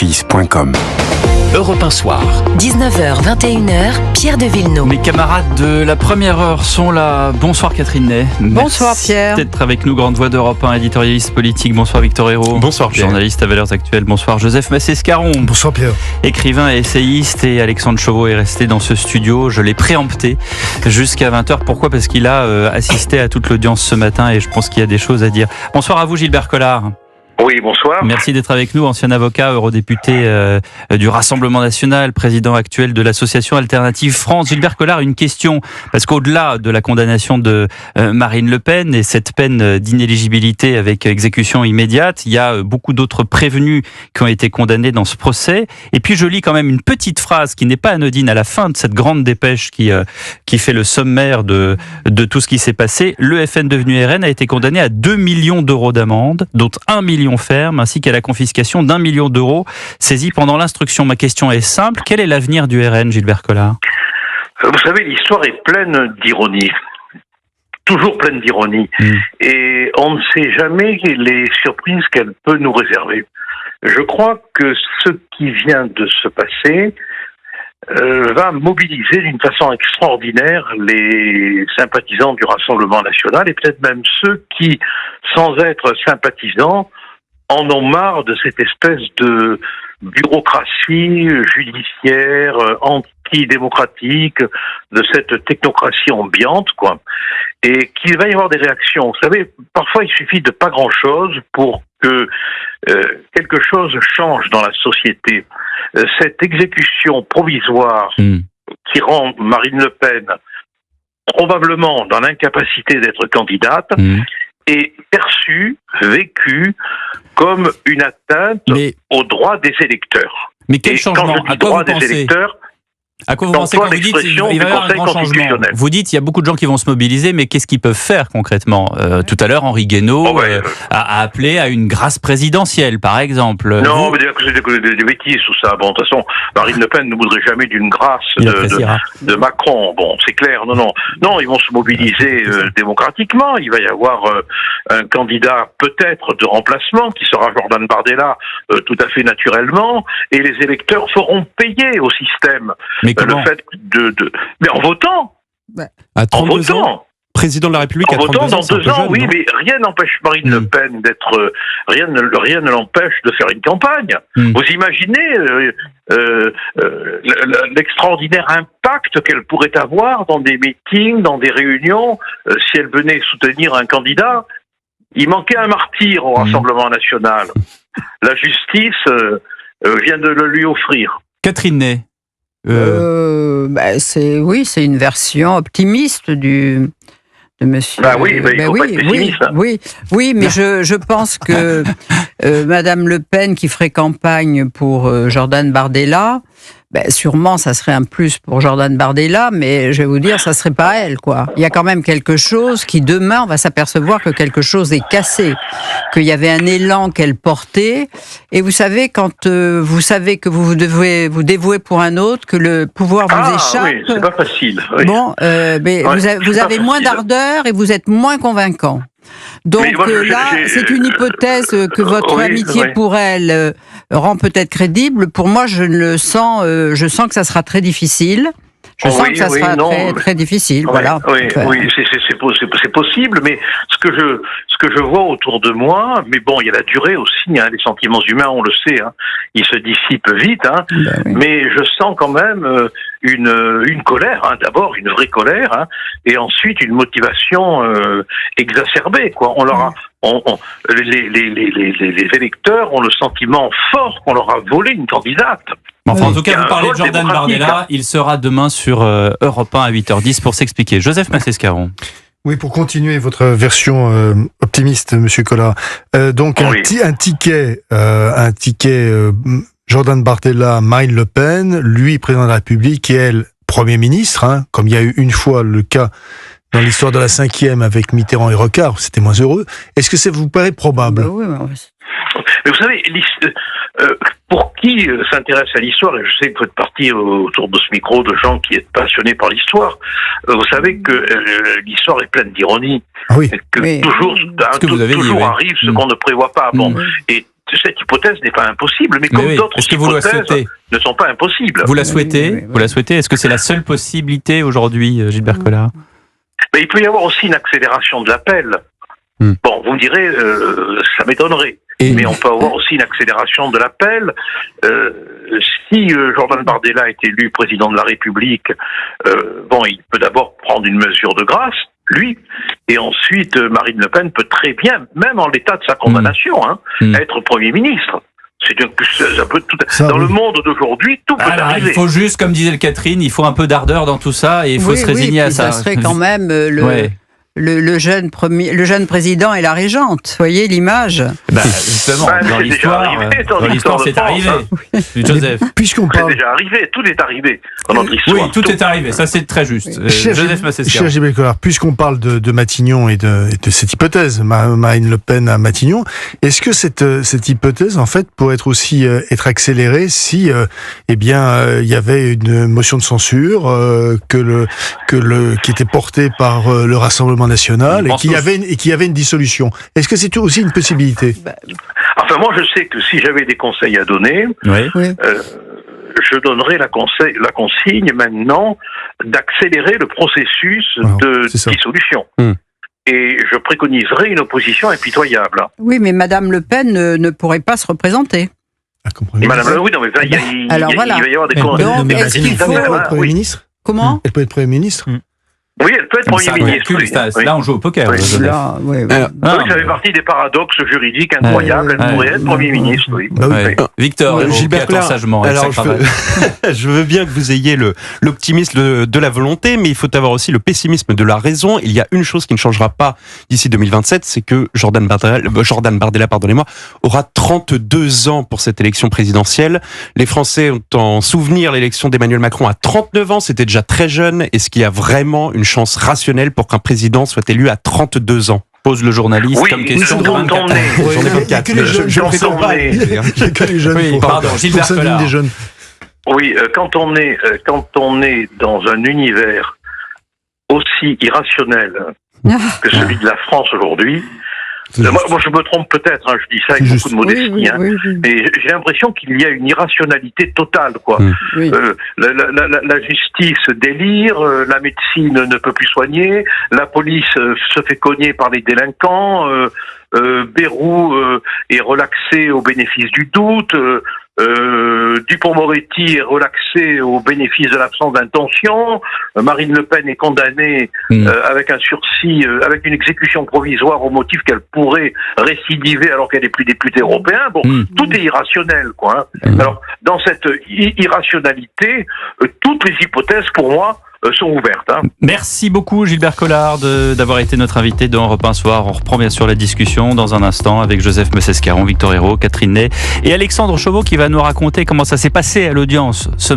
office.com. Europe 1 Soir. 19h, 21h, Pierre de Villeneuve. Mes camarades de la première heure sont là. Bonsoir Catherine Ney. Bonsoir Pierre. Merci d'être avec nous, grande voix d'Europe 1, éditorialiste politique. Bonsoir Victor Hérault. Bonsoir Pierre. Journaliste à Valeurs Actuelles. Bonsoir Joseph Massescaron. Bonsoir Pierre. Écrivain et essayiste, et Alexandre Chauveau est resté dans ce studio. Je l'ai préempté jusqu'à 20h. Pourquoi ? Parce qu'il a assisté à toute l'audience ce matin et je pense qu'il y a des choses à dire. Bonsoir à vous Gilbert Collard. Oui, bonsoir. Merci d'être avec nous, ancien avocat, eurodéputé du Rassemblement National, président actuel de l'association Alternative France. Gilbert Collard, une question, parce qu'au-delà de la condamnation de Marine Le Pen et cette peine d'inéligibilité avec exécution immédiate, il y a beaucoup d'autres prévenus qui ont été condamnés dans ce procès. Et puis je lis quand même une petite phrase qui n'est pas anodine à la fin de cette grande dépêche qui fait le sommaire de tout ce qui s'est passé. Le FN devenu RN a été condamné à 2 millions d'euros d'amende, dont 1 million ferme, ainsi qu'à la confiscation d'1 million d'euros saisis pendant l'instruction. Ma question est simple, quel est l'avenir du RN, Gilbert Collard ? Vous savez, l'histoire est pleine d'ironie. Toujours pleine d'ironie. Et on ne sait jamais les surprises qu'elle peut nous réserver. Je crois que ce qui vient de se passer va mobiliser d'une façon extraordinaire les sympathisants du Rassemblement National et peut-être même ceux qui, sans être sympathisants, en ont marre de cette espèce de bureaucratie judiciaire antidémocratique, de cette technocratie ambiante, quoi. Et qu'il va y avoir des réactions. Vous savez, parfois il suffit de pas grand-chose pour que quelque chose change dans la société. Cette exécution provisoire qui rend Marine Le Pen probablement dans l'incapacité d'être candidate est perçue, vécue comme une atteinte aux droits des électeurs. Mais quel changement ? Quand je dis droits des électeurs, à quoi vous pensez quand vous dites qu'il va y avoir un grand changement ? Vous dites qu'il y a beaucoup de gens qui vont se mobiliser, mais qu'est-ce qu'ils peuvent faire concrètement ? Tout à l'heure, Henri Guénaud a appelé à une grâce présidentielle, par exemple. Non, mais c'est des bêtises, tout ça. Bon, de toute façon, Marine Le Pen ne voudrait jamais d'une grâce de Macron. Bon, c'est clair. Non, ils vont se mobiliser démocratiquement. Il va y avoir un candidat peut-être de remplacement qui sera Jordan Bardella, tout à fait naturellement, et les électeurs feront payer au système. Mais comment ? Le fait mais en votant. À 32 ans, président de la République à 32 ans. En votant dans 2 ans, oui, mais rien n'empêche Marine Le Pen d'être. Rien ne l'empêche de faire une campagne. Vous imaginez l'extraordinaire impact qu'elle pourrait avoir dans des meetings, dans des réunions, si elle venait soutenir un candidat. Il manquait un martyr au Rassemblement National. La justice vient de le lui offrir. Catherine Ney. C'est une version optimiste de monsieur. Oui, mais il faut pas être pessimiste. Oui, mais je pense que Madame Le Pen qui ferait campagne pour Jordan Bardella, sûrement ça serait un plus pour Jordan Bardella, mais je vais vous dire, ça serait pas elle, quoi. Il y a quand même quelque chose qui demain on va s'apercevoir que quelque chose est cassé, qu'il y avait un élan qu'elle portait, et vous savez quand vous savez que vous devez vous dévouer pour un autre, que le pouvoir vous échappe. Oui, c'est pas facile. Oui. Bon, mais vous avez moins d'ardeur et vous êtes moins convaincant. Donc c'est une hypothèse que votre amitié pour elle rend peut-être crédible. Pour moi, je sens que ça sera très difficile. Je sens que ça sera très difficile. Voilà. Oui, c'est possible, mais ce que je vois autour de moi, mais bon, il y a la durée aussi. Les sentiments humains, on le sait, ils se dissipent vite. Mais je sens quand même une colère, d'abord une vraie colère, et ensuite une motivation exacerbée, quoi. Les électeurs ont le sentiment fort qu'on leur a volé une candidate. En tout cas, vous parlez de Jordan Bardella, il sera demain sur Europe 1 à 8h10 pour s'expliquer. Joseph Massescaron. Oui, pour continuer votre version optimiste, Monsieur Collard. Donc un ticket Jordan Bardella, Marine Le Pen, lui président de la République et elle Premier ministre, comme il y a eu une fois le cas dans l'histoire de la 5e avec Mitterrand et Rocard, c'était moins heureux. Est-ce que ça vous paraît probable ? Mais vous savez, pour qui s'intéresse à l'histoire, et je sais que vous faites partie autour de ce micro de gens qui êtes passionnés par l'histoire, vous savez que l'histoire est pleine d'ironie. Ah oui. Que toujours ce que vous avez dit, arrive ce qu'on ne prévoit pas. Bon, et cette hypothèse n'est pas impossible, mais comme oui. d'autres Est-ce que vous la hypothèses souhaitez ? ne sont pas impossibles. Vous la souhaitez ? Oui. Vous la souhaitez ? Est-ce que c'est la seule possibilité aujourd'hui, Gilbert Collard ? Mais il peut y avoir aussi une accélération de l'appel. Bon, vous me direz, ça m'étonnerait. Mais on peut avoir aussi une accélération de l'appel. Si Jordan Bardella est élu président de la République, il peut d'abord prendre une mesure de grâce, lui, et ensuite Marine Le Pen peut très bien, même en l'état de sa condamnation, être Premier ministre. Dans le monde d'aujourd'hui, tout peut arriver. Il faut juste, comme disait Catherine, il faut un peu d'ardeur dans tout ça et il faut se résigner à ça. Ça serait quand même le jeune président et la régente. Vous voyez l'image ? Justement, dans c'est l'histoire, c'est arrivé. Joseph. Puisqu'on C'est parle... déjà arrivé, tout est arrivé dans notre histoire. Oui, tout est arrivé, ça c'est très juste. Joseph Massescaron. Cher Gilbert Collard, puisqu'on parle de Matignon et de cette hypothèse, Marine Le Pen à Matignon, est-ce que cette hypothèse, en fait, pourrait être aussi être accélérée si, il y avait une motion de censure qui était portée par le Rassemblement national et qu'il y avait une dissolution. Est-ce que c'est aussi une possibilité ? Enfin, moi, je sais que si j'avais des conseils à donner, je donnerais la consigne maintenant d'accélérer le processus de dissolution. Et je préconiserais une opposition impitoyable. Oui, mais Madame Le Pen ne pourrait pas se représenter. Madame, il va y avoir des Donc, est-ce qu'il faut Premier ministre ? Comment ? Elle peut être Premier ministre ? Oui, elle peut être Premier ministre. Là, on joue au poker. Oui, ça fait partie des paradoxes juridiques incroyables. Elle pourrait être Premier ministre. Victor, Gilbert Collard, sagement. Alors, je veux bien que vous ayez l'optimisme de la volonté, mais il faut avoir aussi le pessimisme de la raison. Il y a une chose qui ne changera pas d'ici 2027, c'est que Jordan Bardella, aura 32 ans pour cette élection présidentielle. Les Français ont en souvenir l'élection d'Emmanuel Macron à 39 ans, c'était déjà très jeune. Est-ce qu'il y a vraiment une chance rationnelle pour qu'un président soit élu à 32 ans? Pose le journaliste comme question de 24 ans. Je ne prétends pas. Il n'y a que les jeunes. Pardon, Gilbert Collard. Des jeunes. Oui, quand on est dans un univers aussi irrationnel que celui de la France aujourd'hui, moi je me trompe peut-être, je dis ça avec beaucoup de modestie, mais j'ai l'impression qu'il y a une irrationalité totale, quoi. La justice délire, la médecine ne peut plus soigner, la police se fait cogner par les délinquants, Bayrou est relaxé au bénéfice du doute, Dupond-Moretti est relaxé au bénéfice de l'absence d'intention, Marine Le Pen est condamnée avec un sursis, avec une exécution provisoire au motif qu'elle pourrait récidiver alors qu'elle n'est plus députée européenne. Bon, tout est irrationnel, quoi. Alors, dans cette irrationalité, toutes les hypothèses, pour moi, sont ouvertes. Merci beaucoup Gilbert Collard d'avoir été notre invité dans Europe 1 Soir. On reprend bien sûr la discussion dans un instant avec Joseph Massescaron, Victor Hérault, Catherine Ney et Alexandre Chauveau qui va nous raconter comment ça s'est passé à l'audience ce